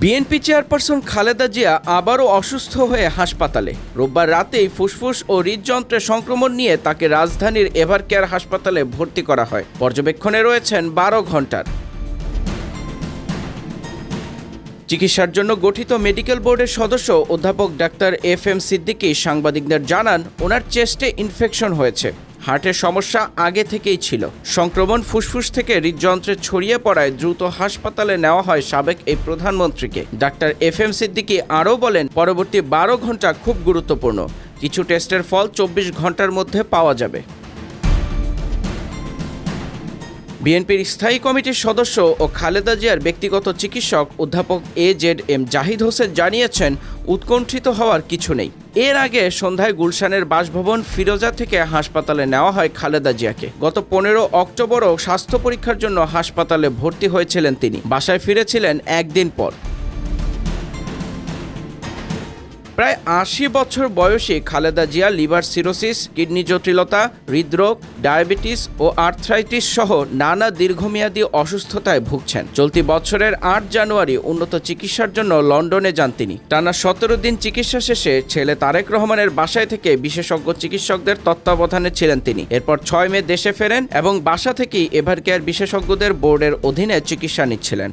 BNP chairperson Khaleda Zia আবারও অসুস্থ হয়ে হাসপাতালে। রোববার রাতেই ফুসফুস ও হৃদযন্ত্রে সংক্রমণ নিয়ে তাকে রাজধানীর এভারকেয়ার হাসপাতালে ভর্তি করা হয়। পর্যবেক্ষণে রয়েছেন 12 ঘণ্টার। চিকিৎসার জন্য গঠিত মেডিকেল বোর্ডের সদস্য অধ্যাপক ডাক্তার FM সিদ্দিকী সাংবাদিকদের জানান, ওনার চেস্টে ইনফেকশন হয়েছে। হার্টের সমস্যা আগে থেকেই ছিল। সংক্রমণ ফুসফুস থেকে হৃদযন্ত্রে ছড়িয়ে পড়ায় দ্রুত হাসপাতালে নেওয়া হয় সাবেক এই প্রধানমন্ত্রীকে। ডাক্তার FM সিদ্দিকী আরও বলেন, পরবর্তী 12 ঘণ্টা খুব গুরুত্বপূর্ণ। কিছু টেস্টের ফল 24 ঘণ্টার মধ্যে পাওয়া যাবে। বিএনপির স্থায়ী কমিটির সদস্য ও খালেদা জিয়ার ব্যক্তিগত চিকিৎসক অধ্যাপক AZM জাহিদ হোসেন জানিয়েছেন, উৎকণ্ঠিত হওয়ার কিছু নেই। এর আগে সন্ধ্যায় গুলশানের বাসভবন ফিরোজা থেকে হাসপাতালে নেওয়া হয় খালেদা জিয়াকে। গত 15 অক্টোবরও স্বাস্থ্য পরীক্ষার জন্য হাসপাতালে ভর্তি হয়েছিলেন তিনি। বাসায় ফিরেছিলেন একদিন পর। প্রায় 80 বছর বয়সী Khaleda Zia liver cirrhosis, kidney জটিলতা, হৃদরোগ, ডায়াবেটিস ও আর্থ্রাইটিস সহ নানা দীর্ঘমেয়াদী অসুস্থতায় ভুগছেন। চলতি বছরের 8 জানুয়ারি উন্নত চিকিৎসার জন্য লন্ডনে যান তিনি। টানা 17 দিন চিকিৎসা শেষে ছেলে তারেক রহমানের বাসায় থেকে বিশেষজ্ঞ চিকিৎসকদের তত্ত্বাবধানে ছিলেন তিনি। এরপর 6 মে দেশে ফেরেন এবং বাসা থেকেই এভারকেয়ার বিশেষজ্ঞদের বোর্ডের অধীনে চিকিৎসা নিচ্ছিলেন।